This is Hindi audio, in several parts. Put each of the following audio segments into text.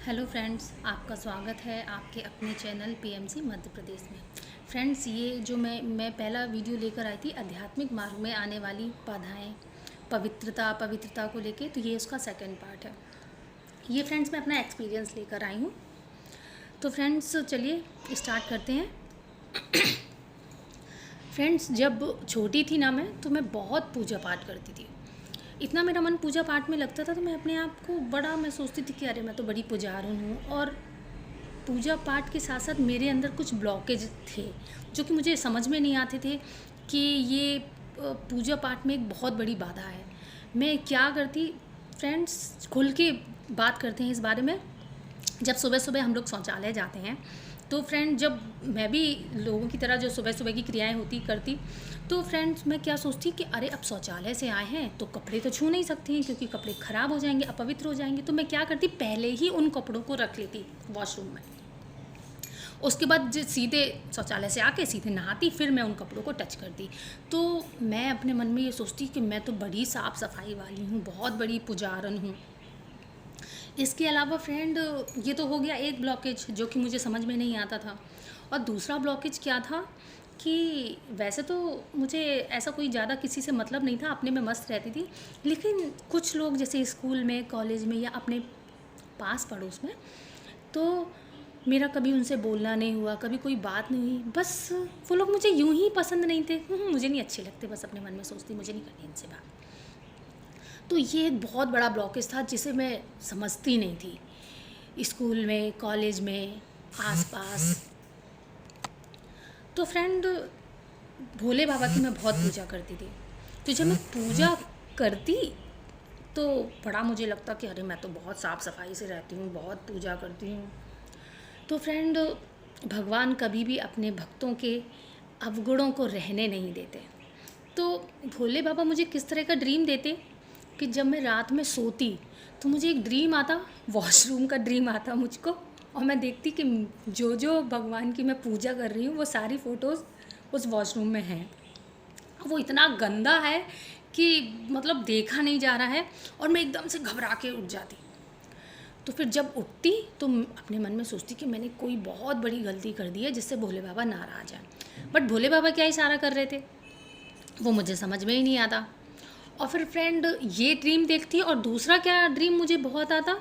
हेलो फ्रेंड्स, आपका स्वागत है आपके अपने चैनल पीएमसी मध्य प्रदेश में। फ्रेंड्स, ये जो मैं पहला वीडियो लेकर आई थी आध्यात्मिक मार्ग में आने वाली बाधाएं, पवित्रता को लेके, तो ये उसका सेकंड पार्ट है। ये फ्रेंड्स मैं अपना एक्सपीरियंस लेकर आई हूँ। तो फ्रेंड्स चलिए स्टार्ट करते हैं। फ्रेंड्स, जब छोटी थी ना मैं, तो मैं बहुत पूजा पाठ करती थी। इतना मेरा मन पूजा पाठ में लगता था, तो मैं अपने आप को बड़ा मैं सोचती थी कि अरे मैं तो बड़ी पुजारन हूँ। और पूजा पाठ के साथ साथ मेरे अंदर कुछ ब्लॉकेज थे जो कि मुझे समझ में नहीं आते थे कि ये पूजा पाठ में एक बहुत बड़ी बाधा है। मैं क्या करती, फ्रेंड्स खुल के बात करते हैं इस बारे में। जब सुबह सुबह हम लोग शौचालय जाते हैं, तो फ्रेंड जब मैं भी लोगों की तरह जो सुबह सुबह की क्रियाएं होती करती, तो फ्रेंड्स मैं क्या सोचती कि अरे अब शौचालय से आए हैं तो कपड़े तो छू नहीं सकते हैं क्योंकि कपड़े ख़राब हो जाएंगे, अपवित्र हो जाएंगे। तो मैं क्या करती, पहले ही उन कपड़ों को रख लेती वॉशरूम में। उसके बाद जो सीधे शौचालय से आके सीधे नहाती, फिर मैं उन कपड़ों को टच करती। तो मैं अपने मन में ये सोचती कि मैं तो बड़ी साफ़ सफाई वाली हूँ, बहुत बड़ी पुजारन हूँ। इसके अलावा फ्रेंड ये तो हो गया एक ब्लॉकेज जो कि मुझे समझ में नहीं आता था। और दूसरा ब्लॉकेज क्या था कि वैसे तो मुझे ऐसा कोई ज़्यादा किसी से मतलब नहीं था, अपने में मस्त रहती थी। लेकिन कुछ लोग जैसे स्कूल में, कॉलेज में या अपने पास पड़ोस में, तो मेरा कभी उनसे बोलना नहीं हुआ, कभी कोई बात नहीं हुई। बस वो लोग मुझे यूं ही पसंद नहीं थे, मुझे नहीं अच्छे लगते, बस अपने मन में सोचती मुझे नहीं करनी इनसे बात। तो ये एक बहुत बड़ा ब्लॉकेज था जिसे मैं समझती नहीं थी स्कूल में, कॉलेज में, आसपास। तो फ्रेंड भोले बाबा की मैं बहुत पूजा करती थी। तो जब मैं पूजा करती तो बड़ा मुझे लगता कि अरे मैं तो बहुत साफ़ सफाई से रहती हूँ, बहुत पूजा करती हूँ। तो फ्रेंड भगवान कभी भी अपने भक्तों के अवगुणों को रहने नहीं देते। तो भोले बाबा मुझे किस तरह का ड्रीम देते कि जब मैं रात में सोती तो मुझे एक ड्रीम आता, वॉशरूम का ड्रीम आता मुझको। और मैं देखती कि जो जो भगवान की मैं पूजा कर रही हूँ वो सारी फ़ोटोज़ उस वॉशरूम में हैं। वो इतना गंदा है कि मतलब देखा नहीं जा रहा है, और मैं एकदम से घबरा के उठ जाती। तो फिर जब उठती तो अपने मन में सोचती कि मैंने कोई बहुत बड़ी गलती कर दी है जिससे भोले बाबा नाराज़ हैं। बट भोले बाबा क्या इशारा कर रहे थे वो मुझे समझ में ही नहीं आता। और फिर फ्रेंड ये ड्रीम देखती, और दूसरा क्या ड्रीम मुझे बहुत आता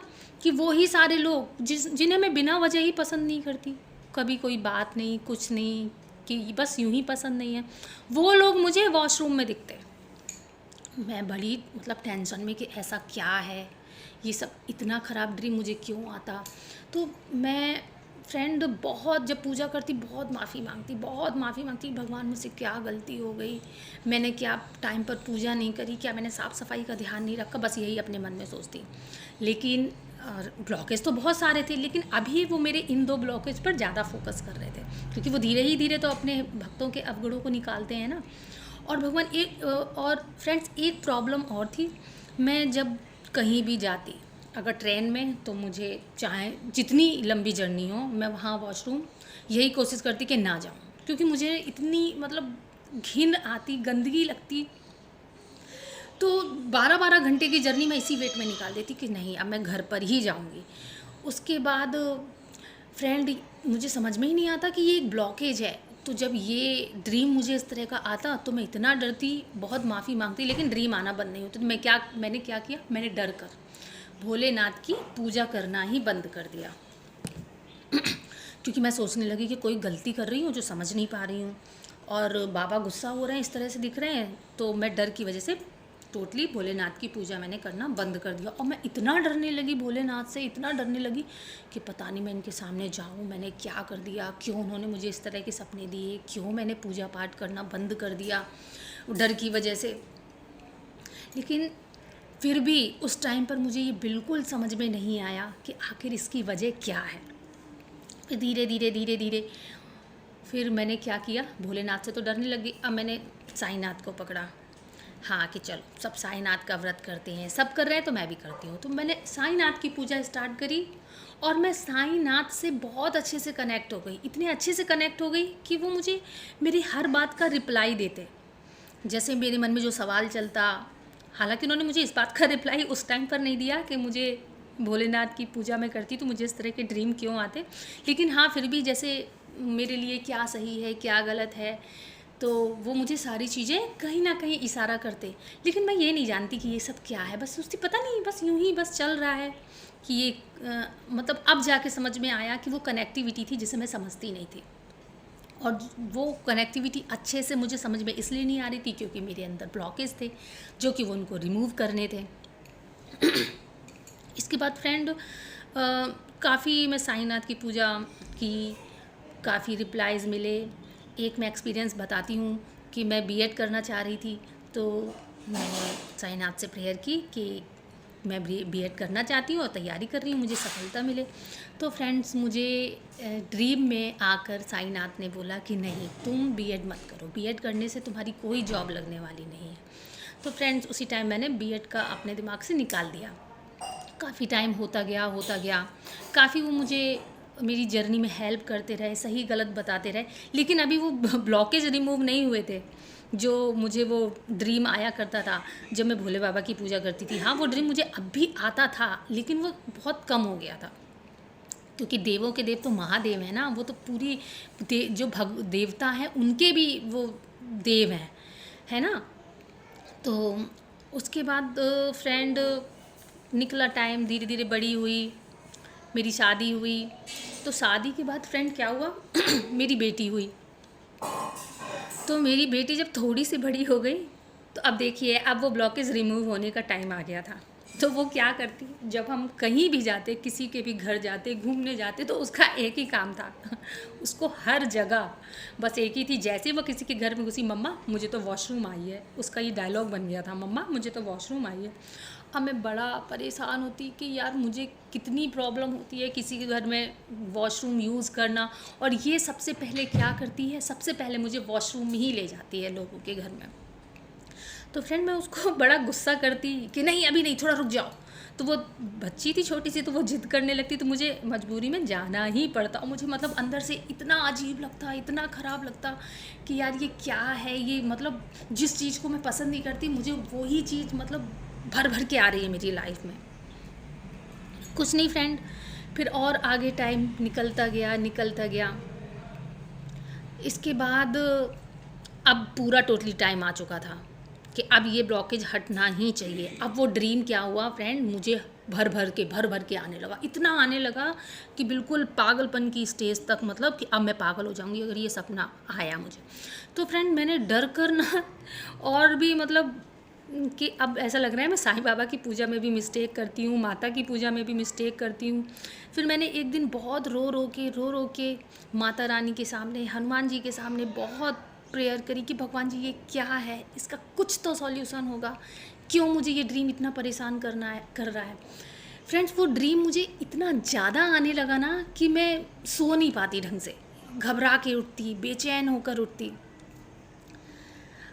कि वो ही सारे लोग जिन्हें मैं बिना वजह ही पसंद नहीं करती, कभी कोई बात नहीं, कुछ नहीं, कि बस यूं ही पसंद नहीं है, वो लोग मुझे वॉशरूम में दिखते। मैं बड़ी मतलब टेंशन में कि ऐसा क्या है, ये सब इतना ख़राब ड्रीम मुझे क्यों आता। तो मैं फ्रेंड बहुत जब पूजा करती बहुत माफ़ी मांगती, भगवान मुझसे क्या गलती हो गई, मैंने क्या टाइम पर पूजा नहीं करी, क्या मैंने साफ़ सफाई का ध्यान नहीं रखा, बस यही अपने मन में सोचती। लेकिन ब्लॉकेज तो बहुत सारे थे, लेकिन अभी वो मेरे इन दो ब्लॉकेज पर ज़्यादा फोकस कर रहे थे, क्योंकि वो धीरे ही धीरे तो अपने भक्तों के अवगुणों को निकालते हैं ना। और भगवान और फ्रेंड्स एक प्रॉब्लम और थी, मैं जब कहीं भी जाती अगर ट्रेन में, तो मुझे चाहे जितनी लंबी जर्नी हो मैं वहाँ वॉशरूम यही कोशिश करती कि ना जाऊँ, क्योंकि मुझे इतनी मतलब घिन आती, गंदगी लगती। तो 12-12 घंटे की जर्नी मैं इसी वेट में निकाल देती कि नहीं अब मैं घर पर ही जाऊँगी। उसके बाद फ्रेंड मुझे समझ में ही नहीं आता कि ये एक ब्लॉकेज है। तो जब ये ड्रीम मुझे इस तरह का आता तो मैं इतना डरती, बहुत माफ़ी मांगती, लेकिन ड्रीम आना बंद नहीं होता। तो मैंने क्या किया, मैंने डर कर भोलेनाथ की पूजा करना ही बंद कर दिया। क्योंकि मैं सोचने लगी कि कोई गलती कर रही हूँ जो समझ नहीं पा रही हूँ, और बाबा गुस्सा हो रहे हैं, इस तरह से दिख रहे हैं। तो मैं डर की वजह से टोटली भोलेनाथ की पूजा मैंने करना बंद कर दिया। और मैं इतना डरने लगी भोलेनाथ से, इतना डरने लगी कि पता नहीं मैं इनके सामने जाऊँ, मैंने क्या कर दिया, क्यों उन्होंने मुझे इस तरह के सपने दिए, क्यों मैंने पूजा पाठ करना बंद कर दिया डर की वजह से। लेकिन फिर भी उस टाइम पर मुझे ये बिल्कुल समझ में नहीं आया कि आखिर इसकी वजह क्या है। फिर धीरे धीरे फिर मैंने क्या किया, भोलेनाथ से तो डरने लगी, अब मैंने साईनाथ को पकड़ा। हाँ कि चलो सब साईनाथ का व्रत करते हैं, सब कर रहे हैं तो मैं भी करती हूँ। तो मैंने साईनाथ की पूजा स्टार्ट करी, और मैं साईनाथ से बहुत अच्छे से कनेक्ट हो गई, इतने अच्छे से कनेक्ट हो गई कि वो मुझे मेरी हर बात का रिप्लाई देते। जैसे मेरे मन में जो सवाल चलता, हालांकि उन्होंने मुझे इस बात का रिप्लाई उस टाइम पर नहीं दिया कि मुझे भोलेनाथ की पूजा मैं करती तो मुझे इस तरह के ड्रीम क्यों आते। लेकिन हाँ, फिर भी जैसे मेरे लिए क्या सही है क्या गलत है, तो वो मुझे सारी चीज़ें कहीं ना कहीं इशारा करते। लेकिन मैं ये नहीं जानती कि ये सब क्या है, बस सोचती पता नहीं, बस यूं ही बस चल रहा है कि ये मतलब अब जाके समझ में आया कि वो कनेक्टिविटी थी जिसे मैं समझती नहीं थी। और वो कनेक्टिविटी अच्छे से मुझे समझ में इसलिए नहीं आ रही थी क्योंकि मेरे अंदर ब्लॉकेज थे जो कि वो उनको रिमूव करने थे। इसके बाद फ्रेंड काफ़ी मैं साईनाथ की पूजा की, काफ़ी रिप्लाईज़ मिले। एक मैं एक्सपीरियंस बताती हूँ कि मैं बीएड करना चाह रही थी, तो मैंने साईनाथ से प्रेयर की कि मैं बीएड करना चाहती हूँ और तैयारी कर रही हूँ, मुझे सफलता मिले। तो फ्रेंड्स मुझे ड्रीम में आकर साईनाथ ने बोला कि नहीं, तुम बीएड मत करो, बीएड करने से तुम्हारी कोई जॉब लगने वाली नहीं है। तो फ्रेंड्स उसी टाइम मैंने बीएड का अपने दिमाग से निकाल दिया। काफ़ी टाइम होता गया, काफ़ी वो मुझे मेरी जर्नी में हेल्प करते रहे, सही गलत बताते रहे। लेकिन अभी वो ब्लॉकेज रिमूव नहीं हुए थे जो मुझे वो ड्रीम आया करता था जब मैं भोले बाबा की पूजा करती थी। हाँ, वो ड्रीम मुझे अब भी आता था लेकिन वो बहुत कम हो गया था, क्योंकि देवों के देव तो महादेव हैं ना, वो तो पूरी जो देवता हैं उनके भी वो देव हैं, है ना। तो उसके बाद फ्रेंड निकला टाइम, धीरे धीरे बड़ी हुई, मेरी शादी हुई। तो शादी के बाद फ्रेंड क्या हुआ मेरी बेटी हुई। तो मेरी बेटी जब थोड़ी सी बड़ी हो गई तो अब देखिए, अब वो ब्लॉकेज रिमूव होने का टाइम आ गया था। तो वो क्या करती, जब हम कहीं भी जाते, किसी के भी घर जाते, घूमने जाते, तो उसका एक ही काम था उसको हर जगह बस एक ही थी। जैसे वो किसी के घर में घुसी, मम्मा मुझे तो वॉशरूम आई है, उसका ये डायलॉग बन गया था, मम्मा मुझे तो वॉशरूम आई है। अब मैं बड़ा परेशान होती कि यार मुझे कितनी प्रॉब्लम होती है किसी के घर में वॉशरूम यूज़ करना, और ये सबसे पहले क्या करती है, सबसे पहले मुझे वॉशरूम ही ले जाती है लोगों के घर में। तो फ्रेंड मैं उसको बड़ा गुस्सा करती कि नहीं अभी नहीं, थोड़ा रुक जाओ। तो वो बच्ची थी छोटी सी, तो वो जिद करने लगती, तो मुझे मजबूरी में जाना ही पड़ता। और मुझे मतलब अंदर से इतना अजीब लगता, इतना ख़राब लगता कि यार ये क्या है, ये मतलब जिस चीज़ को मैं पसंद नहीं करती मुझे वही चीज़ मतलब भर भर के आ रही है मेरी लाइफ में। कुछ नहीं फ्रेंड, फिर और आगे टाइम निकलता गया। इसके बाद अब पूरा टोटली टाइम आ चुका था कि अब ये ब्लॉकेज हटना ही चाहिए। अब वो ड्रीम क्या हुआ फ्रेंड, मुझे भर भर के आने लगा, इतना आने लगा कि बिल्कुल पागलपन की स्टेज तक, मतलब कि अब मैं पागल हो जाऊंगी अगर ये सपना आया मुझे। तो फ्रेंड मैंने डर कर ना और भी मतलब कि अब ऐसा लग रहा है मैं साईं बाबा की पूजा में भी मिस्टेक करती हूँ, माता की पूजा में भी मिस्टेक करती हूँ। फिर मैंने एक दिन बहुत रो रो के माता रानी के सामने, हनुमान जी के सामने बहुत प्रेयर करी कि भगवान जी ये क्या है, इसका कुछ तो सॉल्यूशन होगा, क्यों मुझे ये ड्रीम इतना परेशान कर रहा है। फ्रेंड्स वो ड्रीम मुझे इतना ज़्यादा आने लगा ना कि मैं सो नहीं पाती ढंग से, घबरा के उठती, बेचैन होकर उठती।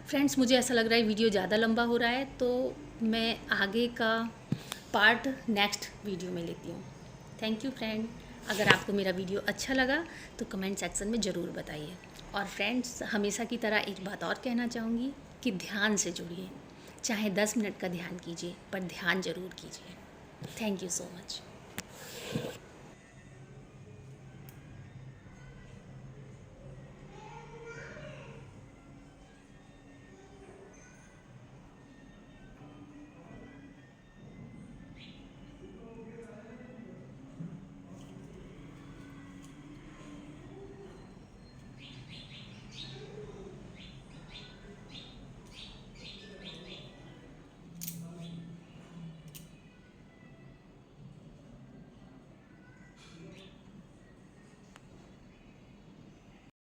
फ्रेंड्स मुझे ऐसा लग रहा है वीडियो ज़्यादा लंबा हो रहा है, तो मैं आगे का पार्ट नेक्स्ट वीडियो में लेती हूँ। Thank you friend. अगर आपको मेरा वीडियो अच्छा लगा तो कमेंट सेक्शन में ज़रूर बताइए। और फ्रेंड्स हमेशा की तरह एक बात और कहना चाहूँगी कि ध्यान से जुड़िए, चाहे 10 मिनट का ध्यान कीजिए पर ध्यान ज़रूर कीजिए। Thank you so much.